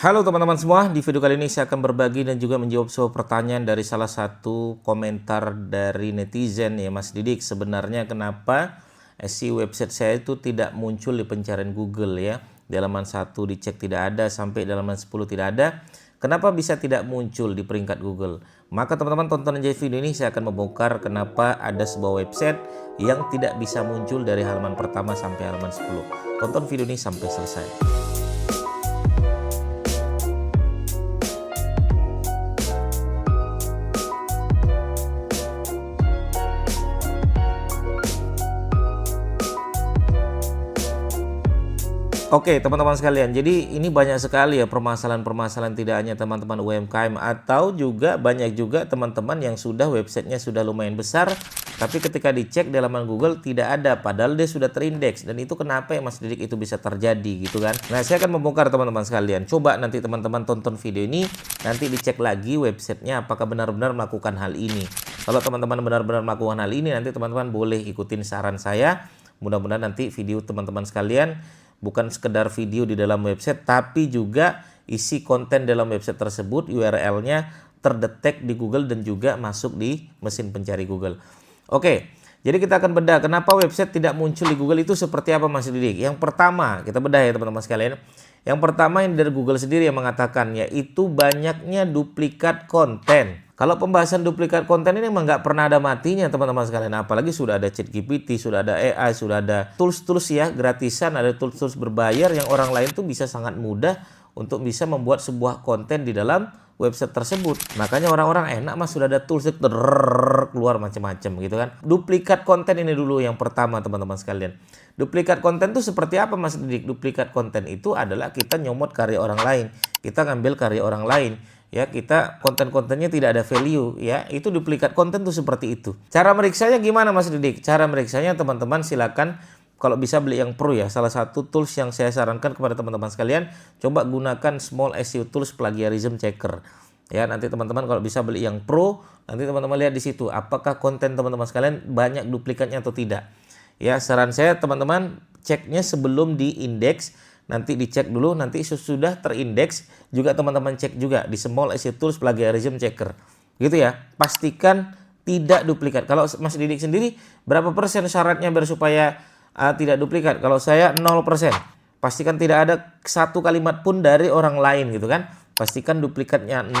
Halo teman-teman semua, di video kali ini saya akan berbagi dan juga menjawab sebuah pertanyaan dari salah satu komentar dari netizen ya Mas Didik. Sebenarnya kenapa si website saya itu tidak muncul di pencarian Google ya. Di halaman 1 dicek tidak ada, sampai di halaman 10 tidak ada. Kenapa bisa tidak muncul di peringkat Google? Maka teman-teman tonton aja video ini, saya akan membongkar kenapa ada sebuah website yang tidak bisa muncul dari halaman pertama sampai halaman 10. Tonton video ini sampai selesai. Oke teman-teman sekalian, jadi ini banyak sekali ya permasalahan-permasalahan, tidak hanya teman-teman UMKM atau juga banyak juga teman-teman yang sudah websitenya sudah lumayan besar, tapi ketika dicek di halaman Google tidak ada, padahal dia sudah terindeks. Dan itu kenapa ya Mas Didik itu bisa terjadi gitu kan. Nah saya akan membongkar teman-teman sekalian. Coba nanti teman-teman tonton video ini, nanti dicek lagi websitenya apakah benar-benar melakukan hal ini. Kalau teman-teman benar-benar melakukan hal ini, nanti teman-teman boleh ikutin saran saya. Mudah-mudahan nanti video teman-teman sekalian bukan sekedar video di dalam website, tapi juga isi konten dalam website tersebut, URL-nya terdetek di Google dan juga masuk di mesin pencari Google. Oke, jadi kita akan bedah kenapa website tidak muncul di Google itu seperti apa Mas Didik. Yang pertama, kita bedah ya teman-teman sekalian. Yang pertama yang dari Google sendiri yang mengatakan, yaitu banyaknya duplikat konten. Kalau pembahasan duplikat konten ini memang nggak pernah ada matinya teman-teman sekalian. Apalagi sudah ada ChatGPT, sudah ada AI, sudah ada tools-tools ya gratisan, ada tools-tools berbayar yang orang lain tuh bisa sangat mudah untuk bisa membuat sebuah konten di dalam website tersebut. Makanya orang-orang enak mas, sudah ada tools keluar macam-macam gitu kan. Duplikat konten ini dulu yang pertama teman-teman sekalian. Duplikat konten itu seperti apa Mas Didik? Duplikat konten itu adalah kita nyomot karya orang lain, kita ngambil karya orang lain. Ya, kita konten-kontennya tidak ada value ya, itu duplikat konten tuh seperti itu. Cara meriksanya gimana Mas Didik? Cara meriksanya teman-teman silakan kalau bisa beli yang pro ya. Salah satu tools yang saya sarankan kepada teman-teman sekalian, coba gunakan Small SEO Tools Plagiarism Checker. Ya, nanti teman-teman kalau bisa beli yang pro, nanti teman-teman lihat di situ apakah konten teman-teman sekalian banyak duplikatnya atau tidak. Ya, saran saya teman-teman ceknya sebelum diindeks. Nanti dicek dulu, nanti sudah terindeks juga teman-teman cek juga di Small SEO Tools Plagiarism Checker. Gitu ya. Pastikan tidak duplikat. Kalau Mas Didik sendiri berapa persen syaratnya biar supaya tidak duplikat? Kalau saya 0%. Pastikan tidak ada satu kalimat pun dari orang lain gitu kan. Pastikan duplikatnya 0,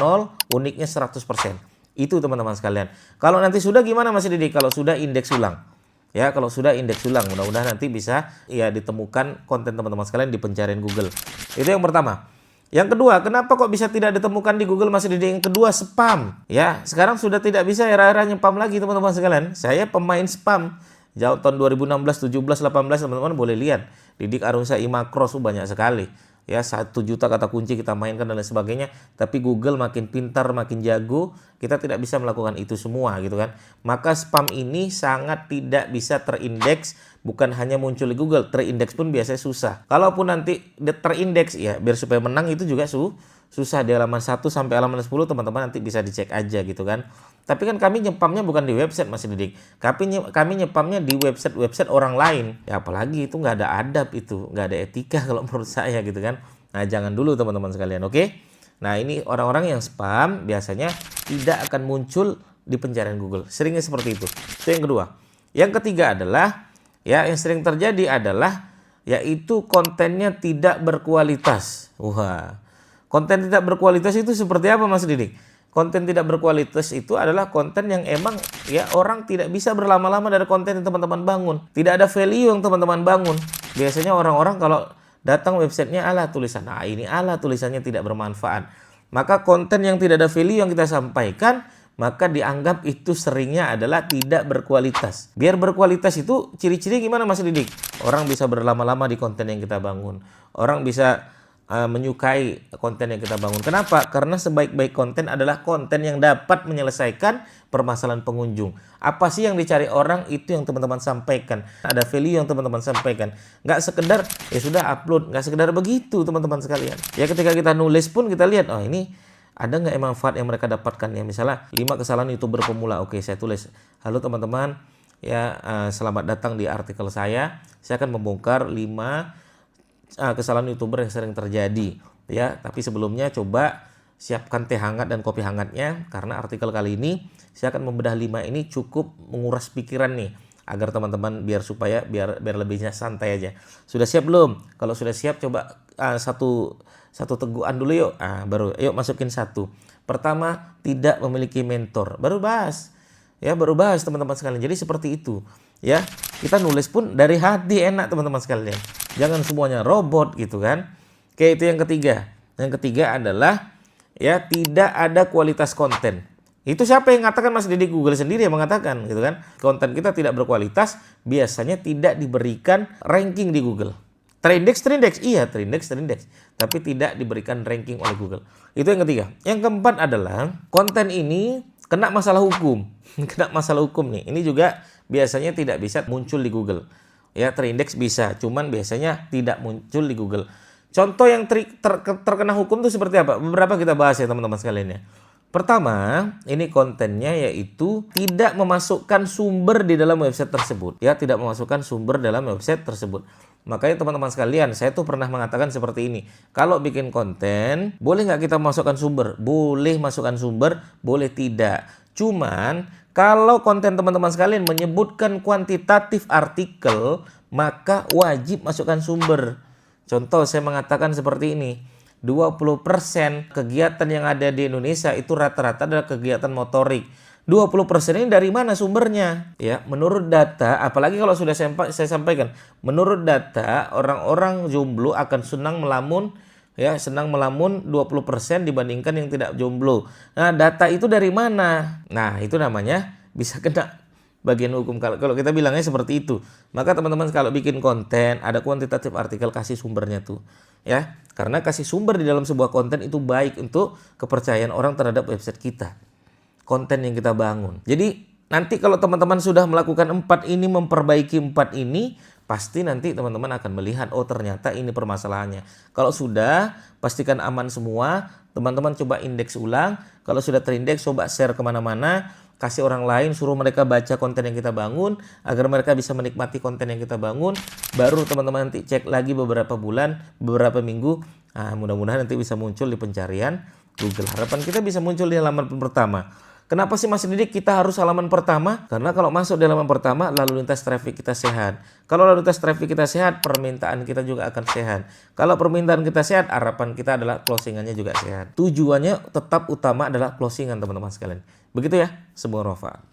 uniknya 100%. Itu teman-teman sekalian. Kalau nanti sudah gimana Mas Didik? Kalau sudah indeks ulang. Ya, kalau sudah indeks ulang, mudah-mudahan nanti bisa ya ditemukan konten teman-teman sekalian di pencarian Google. Itu yang pertama. Yang kedua, kenapa kok bisa tidak ditemukan di Google Mas Didik? Yang kedua, spam. Ya, sekarang sudah tidak bisa era-era nyepam lagi teman-teman sekalian. Saya pemain spam. Jauh tahun 2016, 17, 18 teman-teman boleh lihat. Didik Arunsa Imakros banyak sekali. Ya, 1 juta kata kunci kita mainkan dan lain sebagainya. Tapi Google makin pintar, makin jago, kita tidak bisa melakukan itu semua gitu kan. Maka spam ini sangat tidak bisa terindeks. Bukan hanya muncul di Google, terindeks pun biasanya susah. Kalaupun nanti terindeks ya, biar supaya menang itu juga susah. Di halaman 1 sampai halaman 10 teman-teman nanti bisa dicek aja gitu kan. Tapi kan kami nyepamnya bukan di website Mas Didik. Kami nyepamnya di website orang lain. Ya apalagi itu nggak ada adab, itu nggak ada etika kalau menurut saya gitu kan. Nah jangan dulu teman-teman sekalian, oke? Nah ini orang-orang yang spam biasanya tidak akan muncul di pencarian Google. Seringnya seperti itu. Itu yang kedua. Yang ketiga adalah ya yang sering terjadi adalah yaitu kontennya tidak berkualitas. Wah, konten tidak berkualitas itu seperti apa Mas Didik? Konten tidak berkualitas itu adalah konten yang emang ya orang tidak bisa berlama-lama dari konten yang teman-teman bangun. Tidak ada value yang teman-teman bangun. Biasanya orang-orang kalau datang websitenya ala tulisan, nah ini ala tulisannya tidak bermanfaat. Maka konten yang tidak ada value yang kita sampaikan, maka dianggap itu seringnya adalah tidak berkualitas. Biar berkualitas itu ciri-ciri gimana Mas Didik? Orang bisa berlama-lama di konten yang kita bangun. Orang bisa menyukai konten yang kita bangun. Kenapa? Karena sebaik-baik konten adalah konten yang dapat menyelesaikan permasalahan pengunjung. Apa sih yang dicari orang, itu yang teman-teman sampaikan. Ada value yang teman-teman sampaikan. Nggak sekedar ya sudah upload, nggak sekedar begitu teman-teman sekalian. Ya ketika kita nulis pun kita lihat, oh ini ada nggak manfaat yang mereka dapatkan ya. Misalnya 5 kesalahan YouTuber pemula. Oke, saya tulis, halo teman-teman, ya selamat datang di artikel saya. Saya akan membongkar 5 kesalahan YouTuber yang sering terjadi. ya. Tapi sebelumnya coba siapkan teh hangat dan kopi hangatnya, karena artikel kali ini saya akan membedah 5 ini cukup menguras pikiran nih, agar teman-teman biar lebihnya santai aja. Sudah siap belum? Kalau sudah siap coba satu teguhan dulu yuk. Baru yuk masukin satu. Pertama, tidak memiliki mentor. Baru bahas. Ya, baru bahas teman-teman sekalian. Jadi seperti itu. Ya, kita nulis pun dari hati enak teman-teman sekalian. Jangan semuanya robot gitu kan. Oke, itu yang ketiga. Yang ketiga adalah ya, tidak ada kualitas konten. Itu siapa yang mengatakan? Mas Didi Google sendiri yang mengatakan gitu kan. Konten kita tidak berkualitas, biasanya tidak diberikan ranking di Google. Terindeks, iya terindeks, tapi tidak diberikan ranking oleh Google. Itu yang ketiga. Yang keempat adalah konten ini kena masalah hukum. Kena masalah hukum nih. Ini juga biasanya tidak bisa muncul di Google. Ya, terindeks bisa, cuman biasanya tidak muncul di Google. Contoh yang terkena hukum itu seperti apa? Beberapa kita bahas ya teman-teman sekalian ya. Pertama, ini kontennya yaitu tidak memasukkan sumber di dalam website tersebut. Ya, tidak memasukkan sumber dalam website tersebut. Makanya teman-teman sekalian, saya tuh pernah mengatakan seperti ini. Kalau bikin konten, boleh nggak kita masukkan sumber? Boleh masukkan sumber, boleh tidak. Cuman, kalau konten teman-teman sekalian menyebutkan kuantitatif artikel, maka wajib masukkan sumber. Contoh saya mengatakan seperti ini, 20% kegiatan yang ada di Indonesia itu rata-rata adalah kegiatan motorik. 20% ini dari mana sumbernya? Ya, menurut data, apalagi kalau sudah saya sampaikan, menurut data orang-orang jomblo akan senang melamun 20% dibandingkan yang tidak jomblo. Nah, data itu dari mana? Nah, itu namanya bisa kena bagian hukum kalau kita bilangnya seperti itu. Maka teman-teman kalau bikin konten ada kuantitatif artikel, kasih sumbernya tuh ya, karena kasih sumber di dalam sebuah konten itu baik untuk kepercayaan orang terhadap website kita, konten yang kita bangun. Jadi nanti kalau teman-teman sudah melakukan 4 ini, memperbaiki 4 ini, pasti nanti teman-teman akan melihat oh ternyata ini permasalahannya. Kalau sudah, pastikan aman semua, teman-teman coba indeks ulang. Kalau sudah terindeks, coba share kemana-mana, kasih orang lain, suruh mereka baca konten yang kita bangun agar mereka bisa menikmati konten yang kita bangun. Baru teman-teman nanti cek lagi beberapa bulan, beberapa minggu, mudah-mudahan nanti bisa muncul di pencarian Google. Harapan kita bisa muncul di halaman pertama. Kenapa sih Mas Didik kita harus halaman pertama? Karena kalau masuk di halaman pertama, lalu lintas traffic kita sehat. Kalau lalu lintas traffic kita sehat, permintaan kita juga akan sehat. Kalau permintaan kita sehat, harapan kita adalah closingannya juga sehat. Tujuannya tetap utama adalah closingan teman-teman sekalian. Begitu ya, semoga bermanfaat.